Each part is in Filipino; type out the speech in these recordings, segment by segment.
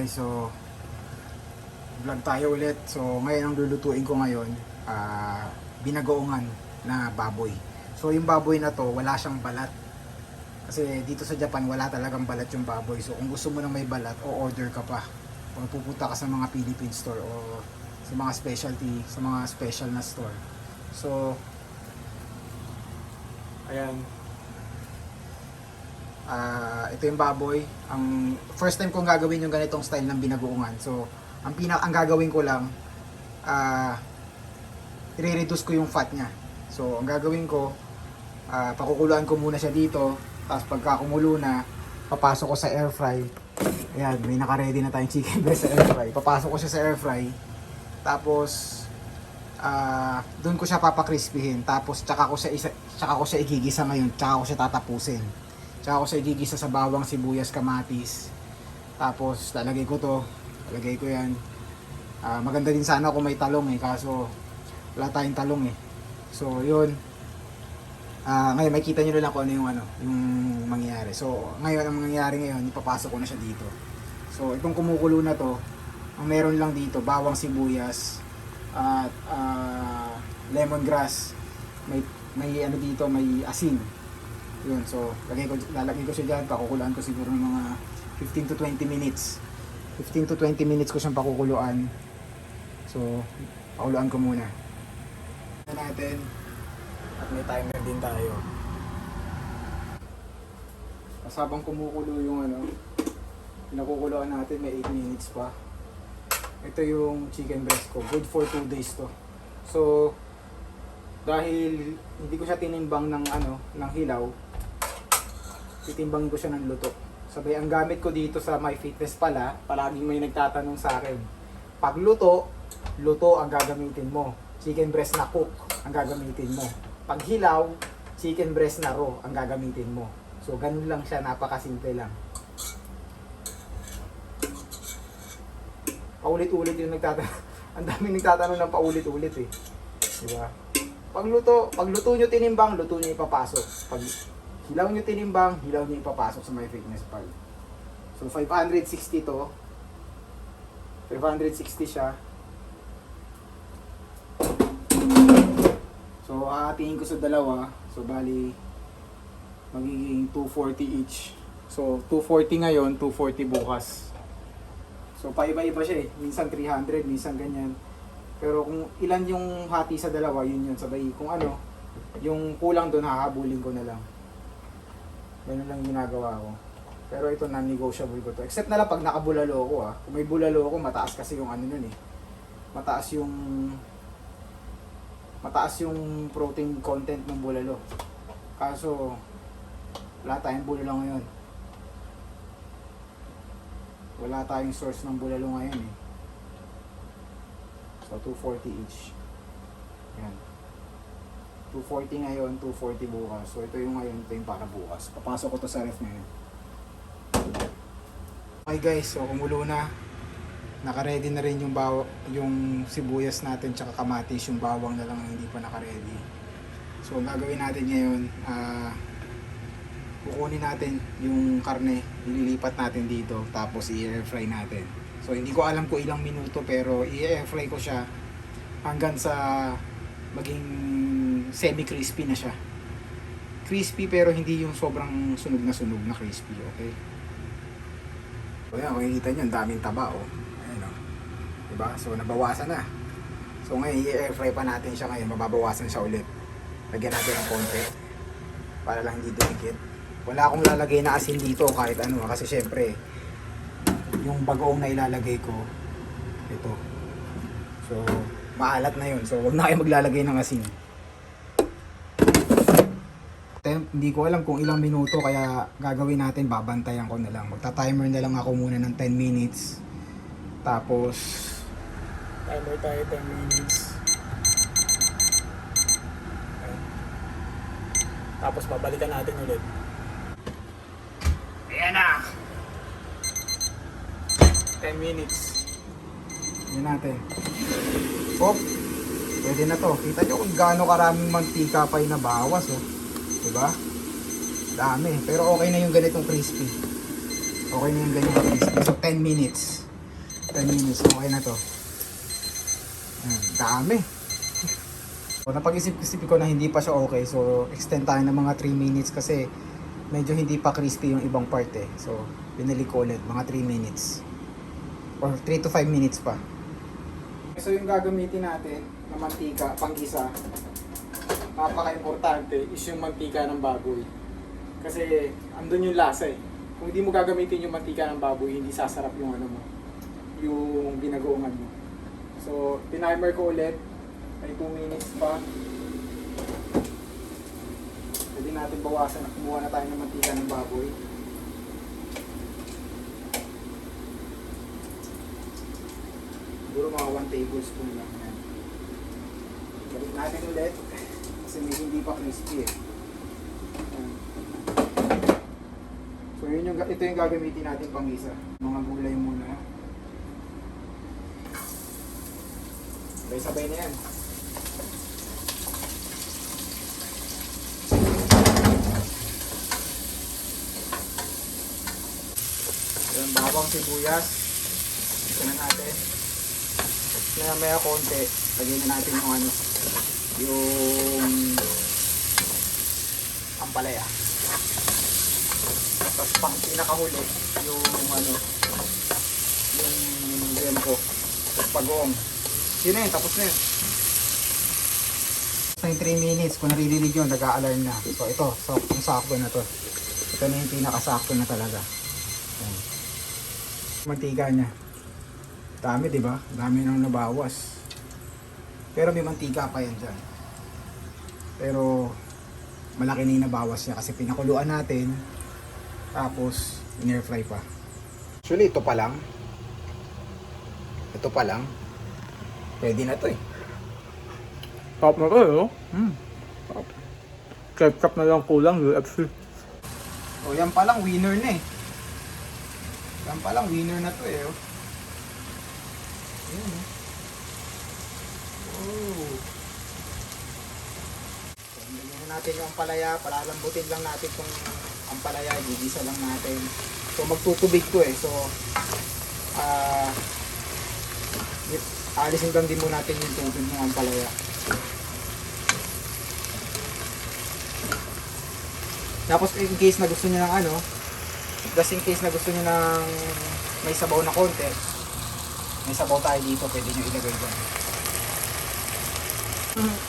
guys, so vlog tayo ulit. So ngayon ang lulutuin ko ngayon, binagoongan na baboy. So yung baboy na to, wala siyang balat. Kasi dito sa Japan, wala talagang balat yung baboy. So kung gusto mo na may balat, o order ka pa. Kung pupunta ka sa mga Philippine store o sa mga specialty, sa mga special na store. So ayan. Ito yung baboy. Ang first time kong gagawin yung ganitong style ng binagoongan. So, ang gagawin ko lang, i-reduce ko yung fat niya. So, ang gagawin ko, pakukuluan ko muna siya dito. Tapos pagka kumulo na, papasok ko sa air fry. Ayan, may naka-ready na tayong chicken breast sa air fry. Papasok ko siya sa air fry. Tapos, doon ko siya papakrispihin. Tapos, tsaka ko siya igigisa ngayon. Tsaka ko siya tatapusin. Tsaka ko siya igigisa sa bawang, sibuyas, kamatis. Tapos lalagay ko to. Lalagay ko yan. Maganda din sana kung may talong kaso wala tayong talong So yun. Ngayon makikita nyo lang kung ano yung mangyayari. So ngayon ang mangyayari ngayon, ipapasok ko na siya dito. So itong kumukulo na to, ang meron lang dito, bawang, sibuyas at lemongrass. May ano dito, may asin. Yun, so lalagay ko siya dyan, pakukuluan ko siguro ng mga 15 to 20 minutes. 15 to 20 minutes ko siyang pakukuluan. So, pakuluan ko muna. Natin, at may timer din tayo. Habang kumukulo yung pinakukuluan natin, may 8 minutes pa. Ito yung chicken breast ko, good for 2 days to. So, dahil hindi ko siya tinimbang ng hilaw, titimbangin ko siya ng luto. Sabay, ang gamit ko dito sa MyFitness pala, palaging may nagtatanong sa akin, pag luto ang gagamitin mo. Chicken breast na cook ang gagamitin mo. Pag hilaw, chicken breast na raw ang gagamitin mo. So, ganun lang siya, napakasimple lang. Paulit-ulit yung nagtatanong. Ang daming nagtatanong ng paulit-ulit Diba? Pag luto nyo tinimbang, luto nyo ipapasok. Pag hilaw nyo tinimbang, hilaw nyo ipapasok sa MyFitness Pal. So 560 to. 560 siya. So hahatiin ko sa dalawa. So bali magiging 240 each. So 240 ngayon, 240 bukas. So paiba-iba siya Minsan 300, minsan ganyan. Pero kung ilan yung hati sa dalawa, yun sabay. Kung yung kulang doon, hahabulin ko na lang. Ganun lang ginagawa ko. Pero ito non-negotiable ko to. Except na lang pag nakabulalo ko Kung may bulalo ko, mataas kasi yung nun Mataas yung protein content ng bulalo. Kaso, wala tayong bulalo ngayon. Wala tayong source ng bulalo ngayon So, 240 each. Yan. 240 ngayon, 240 bukas. So ito yung ngayon, ito yung para bukas. Papasok ko to sa ref ngayon. Okay guys, so kumulo na. Naka-ready na rin yung sibuyas natin tsaka kamatis, yung bawang na lang hindi pa naka-ready. So ang gagawin natin ngayon, kukunin natin yung karne, ililipat natin dito, tapos i-air fry natin. So hindi ko alam kung ilang minuto, pero i-air fry ko siya hanggang sa maging semi-crispy na siya. Crispy pero hindi yung sobrang sunog na crispy, okay? So yan, makikita nyo, ang daming taba Ayan Diba? So nabawasan na. So ngayon, i-air fry pa natin siya ngayon, mababawasan siya ulit. Lagyan natin ng konti para lang hindi dumikit. Wala akong lalagay na asin dito kahit kasi syempre yung bagoong na ilalagay ko ito. So maalat na yun. So wag na kayo maglalagay ng asin. Hindi ko alam kung ilang minuto, kaya gagawin natin, babantayan ko na lang. Magta-timer na lang ako muna ng 10 minutes. Tapos timer tayo 10 minutes. Okay. Tapos babalikan natin ulit. Ayan na. 10 minutes. Ayan natin. Hop. Pwede na to. Kita nyo kung gaano karaming mantika pa yung nabawas Diba? Dami. Pero okay na yung ganitong crispy. Okay na yung ganitong crispy. So 10 minutes. 10 minutes, okay na to. Ayan, dami. So, napag-isip-isip ko na hindi pa siya okay, so extend tayo ng mga 3 minutes kasi medyo hindi pa crispy yung ibang part eh. So, binalik ko ulit, mga 3 minutes. Or 3 to 5 minutes pa. So, yung gagamitin natin na mantika, panggisa, napaka-importante is yung mantika ng baboy. Kasi, andun yung lasa eh. Kung hindi mo gagamitin yung mantika ng baboy, hindi sasarap yung ano mo, yung binagoongan mo. So, tinimer ko ulit. May 2 minutes pa. Pwede natin bawasan na kumuha na tayo ng mantika ng baboy. Siguro mga 1 tablespoon lang yan. Balik natin ulit kasi may hindi pa crispy eh. So ito yung gagamitin natin pang isa. Mga gulay muna. Sabay-sabay na yan. Yung bawang sibuyas. Ito na natin. Maya konti, lagyan na natin yung ano, yung ampalaya. Tapos pang pinakahuli, yung ano, yung lempo, pagong. Yun na yun, tapos na yun. So yung 3 minutes, kung naririnig yun, nag-a-alarm na. So ito, yung sakto na to. Ito na yung pinakasakto na talaga. Ayan. Mantika niya. Dami, di ba? Dami nang nabawas. Pero may mantika pa yan dyan. Pero malaki na yung nabawas niya kasi pinakuluan natin. Tapos in-air fry pa. Actually, ito pa lang. Ito pa lang. Pwede na to eh. Top na to eh, no? Ketchup na lang kulang, UFC. O yan pa lang, winner na eh. Yan pa lang, winner na to eh. Oh. Ayan, oh. So, nilagyan na natin yung ampalaya, palalambutin lang natin itong ampalaya, gigisa lang natin. So magtutubig to eh. So alisin lang din mo natin yung tubig ng ampalaya. Tapos in case na gusto niyo ng ano, just in case na gusto niyo ng may sabaw na konti, may sabaw tayo dito, pwede nyo ilagay dyan.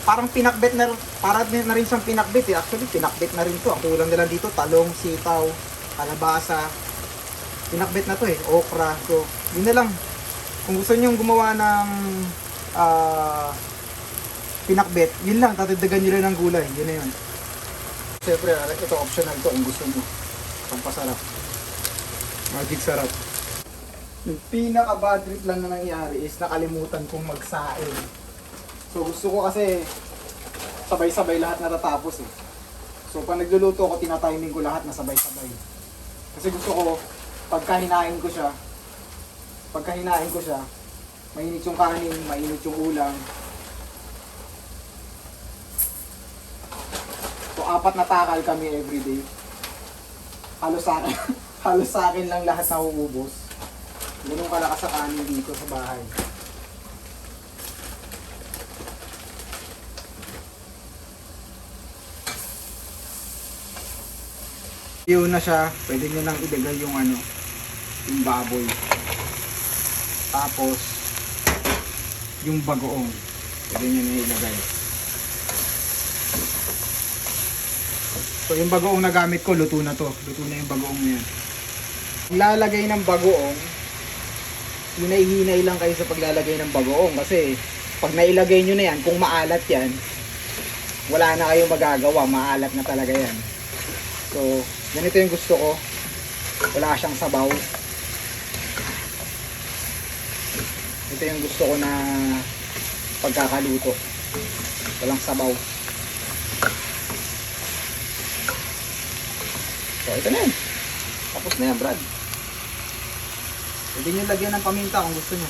Parang pinakbet na, para na rin siyang pinakbet eh. Actually, pinakbet na rin to. Ang kulang nila dito, talong, sitaw, kalabasa. Pinakbet na to eh, okra. So, yun na lang. Kung gusto nyo gumawa ng pinakbet, yun lang, tatagdagan nyo lang ng gulay. Yun na yun. Siyempre, ito optional to kung gusto nyo. Pampasarap. Magic sarap. Yung pinaka-bad trip lang na nangyari is nakalimutan kong magsaing. So gusto ko kasi sabay-sabay lahat natatapos eh. So pag nagluluto ako, tinatiming ko lahat na sabay-sabay. Kasi gusto ko, pagkahinain ko siya, mainit yung kanin, mainit yung ulam. So 4 na takal kami everyday. Halos sa akin lang lahat nauubos. Ganun kalakas sa kanin dito sa bahay. Yun na siya, pwede nyo nang ilagay yung ano, yung baboy. Tapos, yung bagoong, pwede nyo na ilagay. So yung bagoong na gamit ko, luto na to. Luto na yung bagoong na yan. Lalagay ng bagoong, hinay-hinay lang kayo sa paglalagay ng bagoong kasi pag nailagay nyo na yan, kung maalat yan, wala na kayong magagawa, maalat na talaga yan. So, ganito yung gusto ko. Wala siyang sabaw. Ito yung gusto ko na pagkakaluto. Walang sabaw. So, ito na yan. Tapos na yan, Brad. Pwede nyo lagyan ng paminta kung gusto nyo.